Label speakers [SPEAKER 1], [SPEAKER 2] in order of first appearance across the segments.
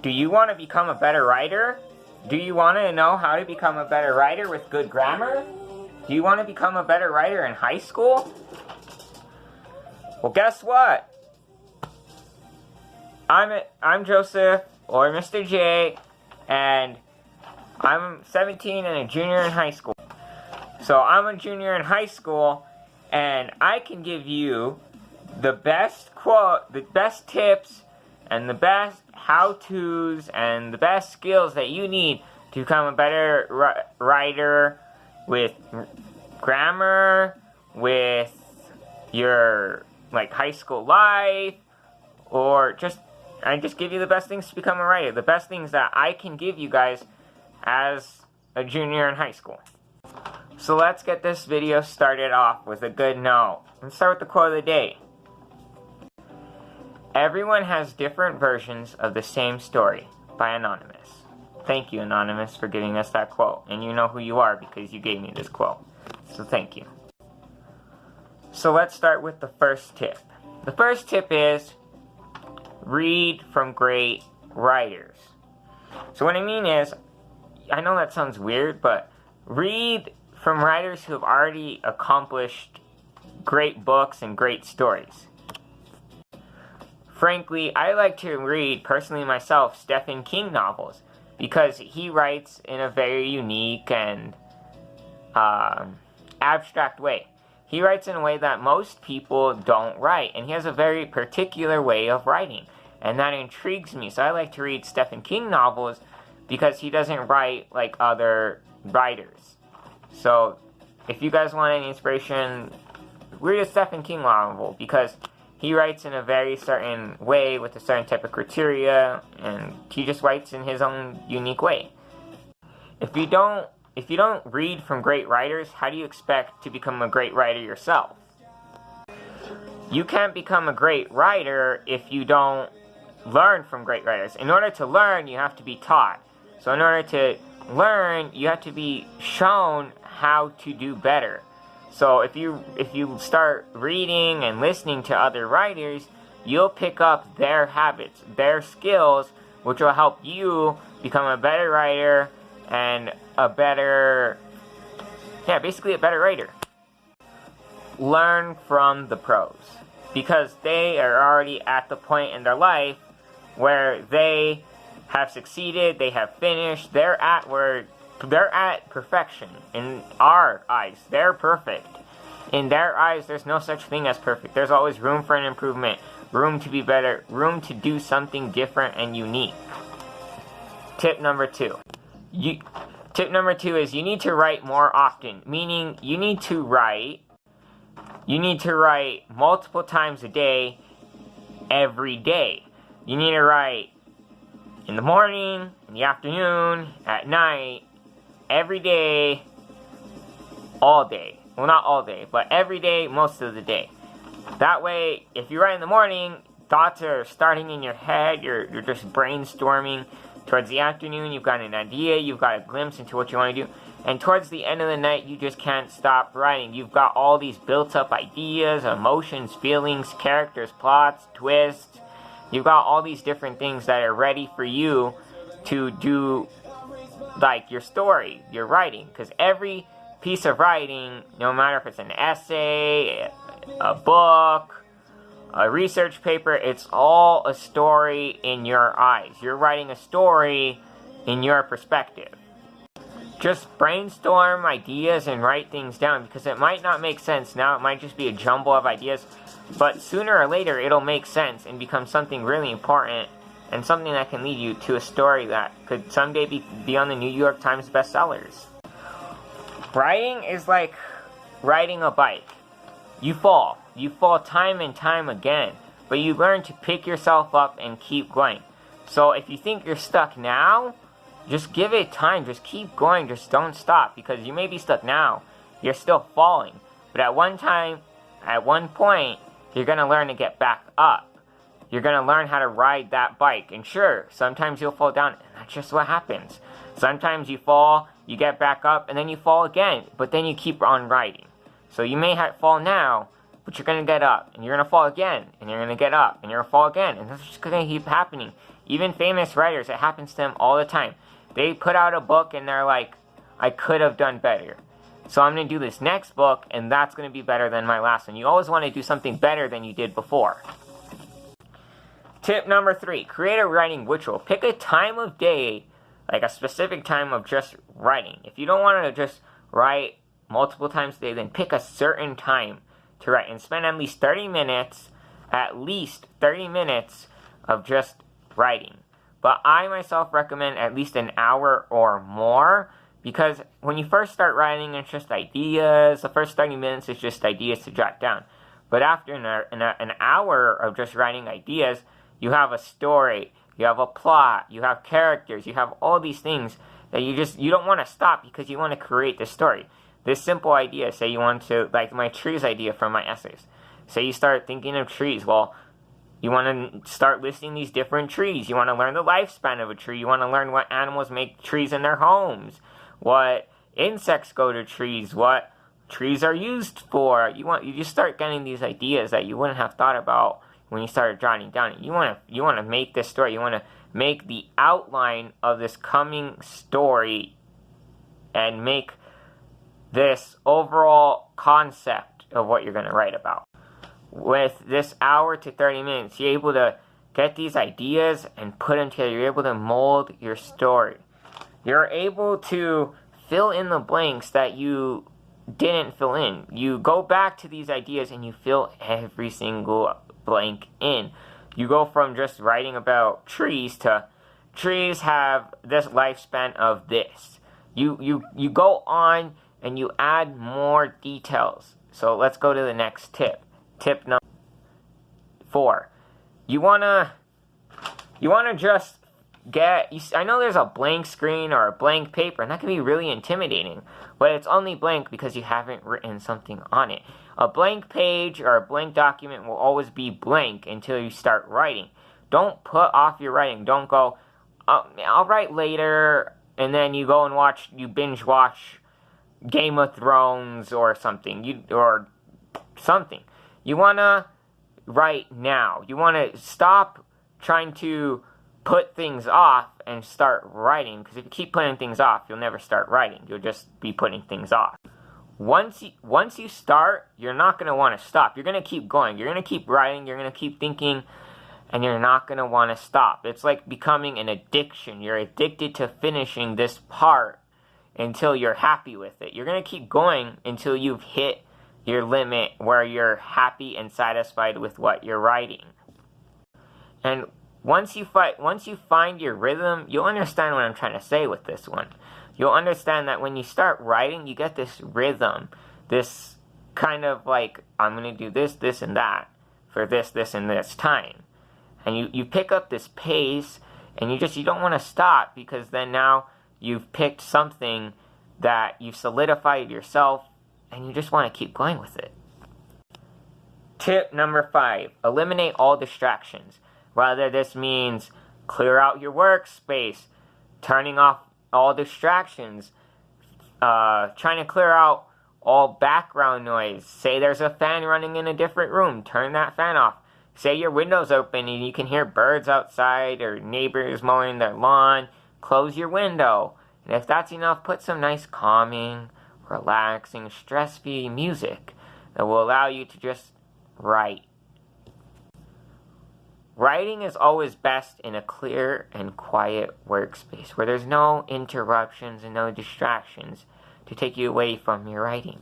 [SPEAKER 1] Do you want to become a better writer? Do you want to know how to become a better writer with good grammar? Do you want to become a better writer in high school? Well, guess what? I'm Joseph, or Mr. J, and I'm 17 and a junior in high school. So I'm a junior in high school, and I can give you the best tips, and the best how-tos, and the best skills that you need to become a better writer with grammar, with your high school life, or I just give you the best things to become a writer. The best things that I can give you guys as a junior in high school. So let's get this video started off with a good note. Let's start with the quote of the day. Everyone has different versions of the same story, by Anonymous. Thank you, Anonymous, for giving us that quote. And you know who you are because you gave me this quote. So thank you. So let's start with the first tip. The first tip is read from great writers. So what I mean is, I know that sounds weird, but read from writers who have already accomplished great books and great stories. Frankly, I like to read, personally myself, Stephen King novels, because he writes in a very unique and abstract way. He writes in a way that most people don't write, and he has a very particular way of writing, and that intrigues me. So I like to read Stephen King novels because he doesn't write like other writers. So if you guys want any inspiration, read a Stephen King novel, because he writes in a very certain way with a certain type of criteria, and he just writes in his own unique way. If you don't read from great writers, how do you expect to become a great writer yourself? You can't become a great writer if you don't learn from great writers. In order to learn, you have to be taught. So in order to learn, you have to be shown how to do better. So if you start reading and listening to other writers, you'll pick up their habits, their skills, which will help you become a better writer and basically a better writer. Learn from the pros, because they are already at the point in their life where they have succeeded, they have finished, they're at perfection. In our eyes, they're perfect. In their eyes, there's no such thing as perfect. There's always room for an improvement, room to be better, room to do something different and unique. Tip number 2. Tip number 2 is you need to write more often, meaning you need to write multiple times a day, every day. You need to write in the morning, in the afternoon, at night, every day, all day. Well, not all day, but every day, most of the day. That way, if you write in the morning, thoughts are starting in your head, you're just brainstorming. Towards the afternoon, you've got an idea, you've got a glimpse into what you want to do. And towards the end of the night, you just can't stop writing. You've got all these built-up ideas, emotions, feelings, characters, plots, twists. You've got all these different things that are ready for you to do, like your story, your writing. Because every piece of writing, no matter if it's an essay, a book, a research paper, it's all a story in your eyes. You're writing a story in your perspective. Just brainstorm ideas and write things down, because it might not make sense now. It might just be a jumble of ideas, but sooner or later it'll make sense and become something really important, and something that can lead you to a story that could someday be on the New York Times bestsellers. Writing is like riding a bike. You fall time and time again, but you learn to pick yourself up and keep going. So if you think you're stuck now, just give it time, just keep going, just don't stop, because you may be stuck now, you're still falling, but at one point, you're going to learn to get back up. You're going to learn how to ride that bike, and sure, sometimes you'll fall down, and that's just what happens. Sometimes you fall, you get back up, and then you fall again, but then you keep on riding. So you may fall now, but you're going to get up, and you're going to fall again, and you're going to get up, and you're going to fall again, and that's just going to keep happening. Even famous writers, it happens to them all the time. They put out a book and they're like, I could have done better. So I'm going to do this next book, and that's going to be better than my last one. You always want to do something better than you did before. Tip number 3, create a writing ritual. Pick a time of day, like a specific time of just writing. If you don't want to just write multiple times a day, then pick a certain time to write and spend at least 30 minutes of just writing. But I myself recommend at least an hour or more, because when you first start writing, it's just ideas. The first 30 minutes is just ideas to jot down. But after an hour of just writing ideas, you have a story, you have a plot, you have characters, you have all these things that you don't want to stop because you want to create the story. This simple idea, say you want to, like my trees idea from my essays. Say you start thinking of trees, well, you want to start listing these different trees. You want to learn the lifespan of a tree. You want to learn what animals make trees in their homes, what insects go to trees, what trees are used for. You just start getting these ideas that you wouldn't have thought about when you started jotting down. You want to make this story. You want to make the outline of this coming story and make this overall concept of what you're going to write about. With this hour to 30 minutes, you're able to get these ideas and put them together. You're able to mold your story. You're able to fill in the blanks that you didn't fill in. You go back to these ideas and you fill every single blank in. You go from just writing about trees to trees have this lifespan of this. You go on and you add more details. So let's go to the next tip. Tip number 4. You wanna just I know there's a blank screen or a blank paper, and that can be really intimidating, but it's only blank because you haven't written something on it. A blank page or a blank document will always be blank until you start writing. Don't put off your writing. Don't go, I'll write later, and then you go and you binge watch Game of Thrones or something. You want to write now. You want to stop trying to put things off and start writing, because if you keep putting things off, you'll never start writing. You'll just be putting things off. Once you start, you're not going to want to stop. You're going to keep going. You're going to keep writing. You're going to keep thinking, and you're not going to want to stop. It's like becoming an addiction. You're addicted to finishing this part until you're happy with it. You're going to keep going until you've hit your limit where you're happy and satisfied with what you're writing. And once you find your rhythm, you'll understand what I'm trying to say with this one. You'll understand that when you start writing, you get this rhythm, this kind of like, I'm going to do this, this, and that for this, and this time. And you pick up this pace, and you don't want to stop, because then now you've picked something that you've solidified yourself, and you just want to keep going with it. Tip number 5, eliminate all distractions. Whether this means clear out your workspace, turning off all distractions, trying to clear out all background noise. Say there's a fan running in a different room, turn that fan off. Say your window's open and you can hear birds outside or neighbors mowing their lawn, close your window. And if that's enough, put some nice calming, relaxing, stress-free music that will allow you to just write. Writing is always best in a clear and quiet workspace where there's no interruptions and no distractions to take you away from your writing.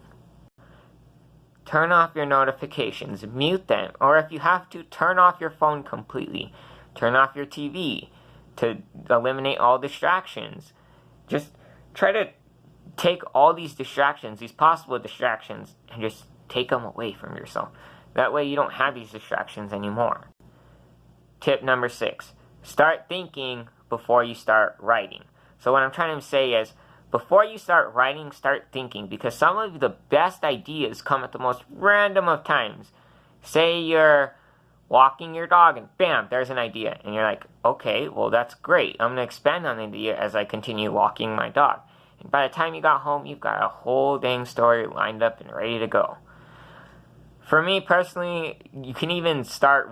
[SPEAKER 1] Turn off your notifications, mute them, or if you have to, turn off your phone completely. Turn off your TV to eliminate all distractions. Just try to take all these distractions, these possible distractions, and just take them away from yourself. That way you don't have these distractions anymore. Tip number 6, start thinking before you start writing. So what I'm trying to say is, before you start writing, start thinking, because some of the best ideas come at the most random of times. Say you're walking your dog and bam, there's an idea. And you're like, okay, well that's great. I'm going to expand on the idea as I continue walking my dog. And by the time you got home, you've got a whole dang story lined up and ready to go. For me personally, you can even start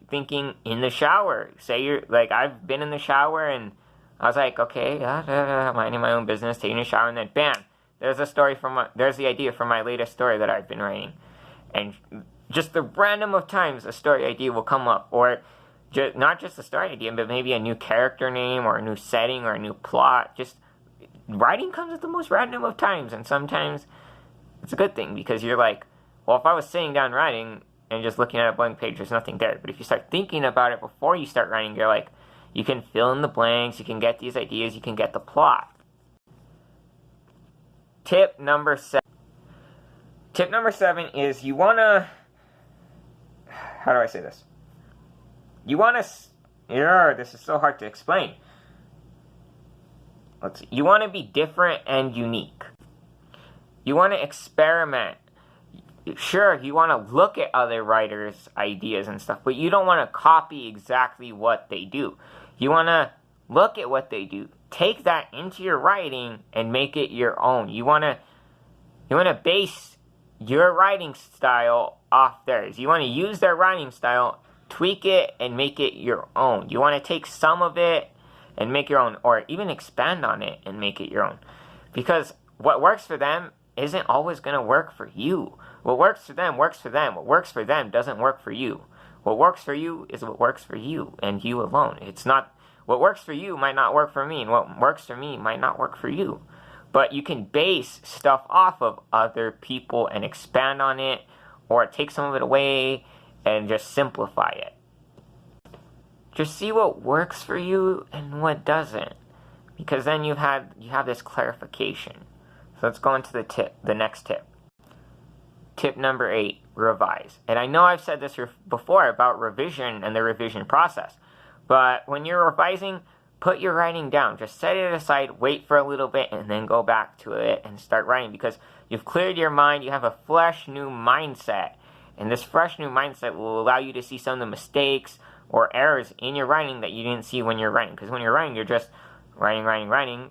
[SPEAKER 1] thinking in the shower. Say you're, like, I've been in the shower and I was like, okay, minding my own business, taking a shower, and then bam, there's the idea for my latest story that I've been writing. And just the random of times a story idea will come up, or not just a story idea, but maybe a new character name, or a new setting, or a new plot. Just writing comes at the most random of times, and sometimes it's a good thing, because you're like, well, if I was sitting down writing and just looking at a blank page, there's nothing there. But if you start thinking about it before you start writing, you're like, you can fill in the blanks, you can get these ideas, you can get the plot. Tip number 7. Tip number 7 is you want to... How do I say this? You want to... this is so hard to explain. Let's see. You want to be different and unique. You want to experiment. Sure, you want to look at other writers' ideas and stuff, but you don't want to copy exactly what they do. You want to look at what they do, take that into your writing, and make it your own. You want to base your writing style off theirs. You want to use their writing style, tweak it, and make it your own. You want to take some of it and make your own, or even expand on it and make it your own. Because what works for them isn't always going to work for you. What works for them works for them. What works for them doesn't work for you. What works for you is what works for you, and you alone. It's not, what works for you might not work for me, and what works for me might not work for you. But you can base stuff off of other people and expand on it, or take some of it away and just simplify it. Just see what works for you and what doesn't, because then you have this clarification. So let's go into the next tip. Tip number 8, revise. And I know I've said this before about revision and the revision process, but when you're revising, put your writing down. Just set it aside, wait for a little bit, and then go back to it and start writing, because you've cleared your mind, you have a fresh new mindset, and this fresh new mindset will allow you to see some of the mistakes or errors in your writing that you didn't see when you're writing. Because when you're writing, you're just writing.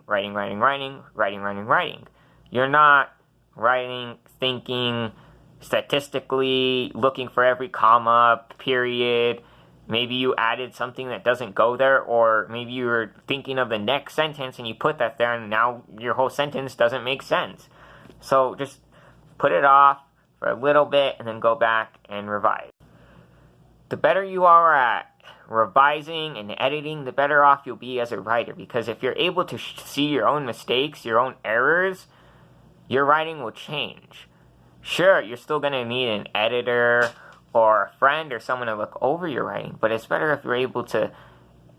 [SPEAKER 1] You're not writing, thinking, statistically, looking for every comma, period. Maybe you added something that doesn't go there, or maybe you were thinking of the next sentence and you put that there, and now your whole sentence doesn't make sense. So just put it off for a little bit and then go back and revise. The better you are at revising and editing, the better off you'll be as a writer, because if you're able to see your own mistakes, your own errors, your writing will change. Sure, you're still going to need an editor or a friend or someone to look over your writing, but it's better if you're able to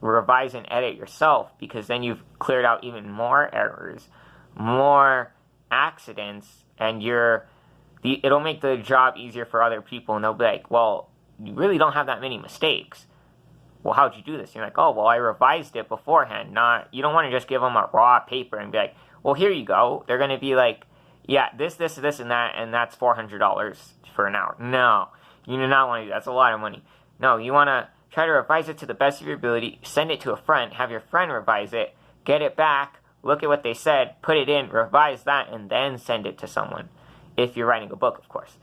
[SPEAKER 1] revise and edit yourself, because then you've cleared out even more errors, more accidents, and it'll make the job easier for other people, and they'll be like, well, you really don't have that many mistakes. Well, how'd you do this? You're like, oh, well, I revised it beforehand. You don't want to just give them a raw paper and be like, well, here you go. They're going to be like, yeah, this, and that, and that's $400 for an hour. No, you do not want to do that. That's a lot of money. No, you want to try to revise it to the best of your ability, send it to a friend, have your friend revise it, get it back, look at what they said, put it in, revise that, and then send it to someone. If you're writing a book, of course.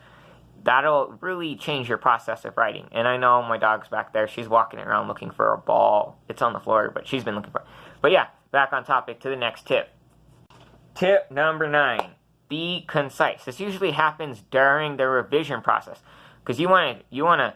[SPEAKER 1] That'll really change your process of writing. And I know my dog's back there. She's walking around looking for a ball. It's on the floor, but she's been looking for it. But yeah, back on topic to the next tip. Tip number 9. Be concise. This usually happens during the revision process, because you want to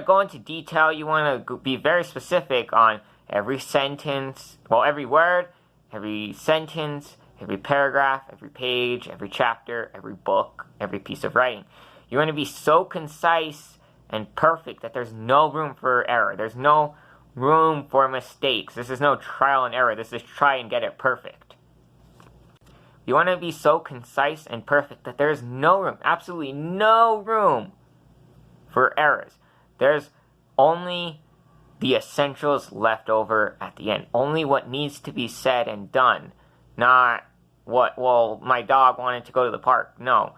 [SPEAKER 1] go into detail. You want to be very specific on every sentence, well, every word, every sentence, every paragraph, every page, every chapter, every book, every piece of writing. You want to be so concise and perfect that there's no room for error. There's no room for mistakes. This is no trial and error. This is try and get it perfect. You want to be so concise and perfect that there's no room, absolutely no room for errors. There's only the essentials left over at the end. Only what needs to be said and done. Not what, well, my dog wanted to go to the park. No.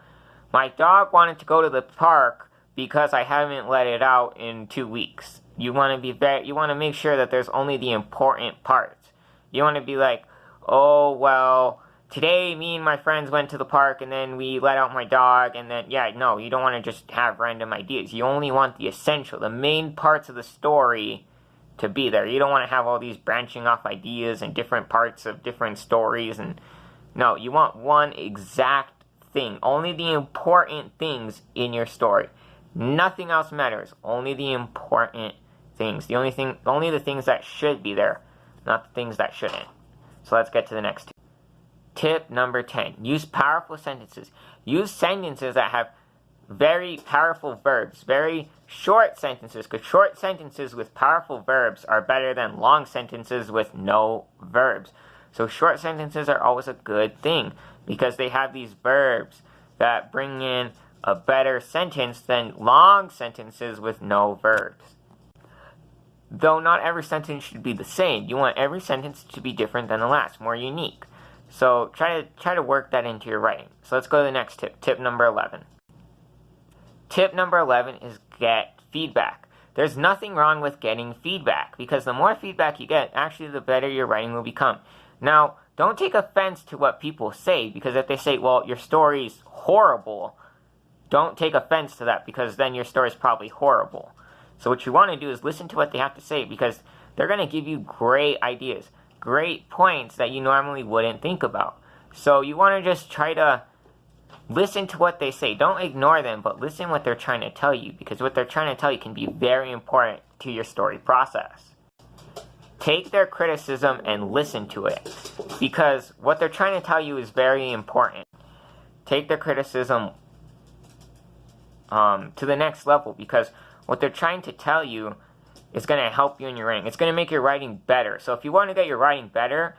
[SPEAKER 1] My dog wanted to go to the park because I haven't let it out in 2 weeks. You want to make sure that there's only the important parts. You want to be like, oh, well, today me and my friends went to the park and then we let out my dog and then, yeah, no, you don't want to just have random ideas. You only want the essential, the main parts of the story to be there. You don't want to have all these branching off ideas and different parts of different stories. And no, you want one exact thing. Only the important things in your story. Nothing else matters. Only the important things. Only the things that should be there, not the things that shouldn't. So let's get to the next tip. Tip number 10. Use powerful sentences. Use sentences that have very powerful verbs. Very short sentences, because short sentences with powerful verbs are better than long sentences with no verbs. So short sentences are always a good thing, because they have these verbs that bring in a better sentence than long sentences with no verbs. Though not every sentence should be the same. You want every sentence to be different than the last, more unique. So try to work that into your writing. So let's go to the next tip. Tip number 11. Tip number 11 is get feedback. There's nothing wrong with getting feedback, because the more feedback you get, actually the better your writing will become. Now, don't take offense to what people say, because if they say, well, your story's horrible, don't take offense to that, because then your story's probably horrible. So what you want to do is listen to what they have to say, because they're going to give you great ideas, great points that you normally wouldn't think about. So you want to just try to listen to what they say. Don't ignore them, but listen what they're trying to tell you, because what they're trying to tell you can be very important to your story process. Take their criticism and listen to it, because what they're trying to tell you is very important. Take their criticism to the next level, because what they're trying to tell you is going to help you in your writing. It's going to make your writing better. So if you want to get your writing better,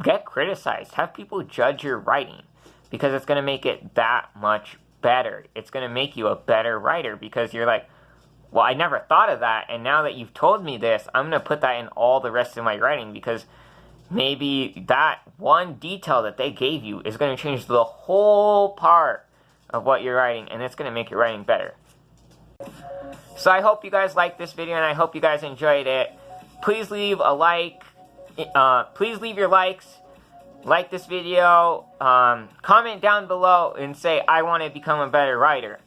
[SPEAKER 1] get criticized. Have people judge your writing, because it's going to make it that much better. It's going to make you a better writer, because you're like, well, I never thought of that, and now that you've told me this, I'm going to put that in all the rest of my writing, because maybe that one detail that they gave you is going to change the whole part of what you're writing, and it's going to make your writing better. So I hope you guys liked this video, and I hope you guys enjoyed it. Please leave a like. Please leave your likes. Like this video. Comment down below and say, I want to become a better writer.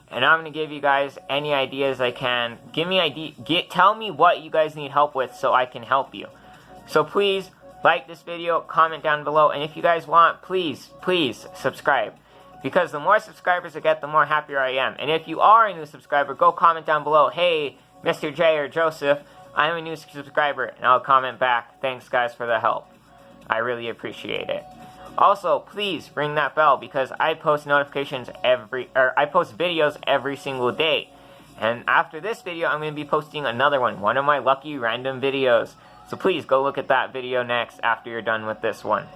[SPEAKER 1] And I'm going to give you guys any ideas I can. Tell me what you guys need help with so I can help you. So please, like this video, comment down below, and if you guys want, please subscribe. Because the more subscribers I get, the more happier I am. And if you are a new subscriber, go comment down below, hey, Mr. J or Joseph, I'm a new subscriber, and I'll comment back, thanks guys for the help. I really appreciate it. Also, please ring that bell, because I post I post videos every single day. And after this video, I'm going to be posting another one of my lucky random videos. So please go look at that video next after you're done with this one.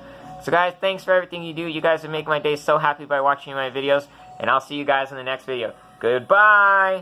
[SPEAKER 1] So guys, thanks for everything you do. You guys have made my day so happy by watching my videos. And I'll see you guys in the next video. Goodbye!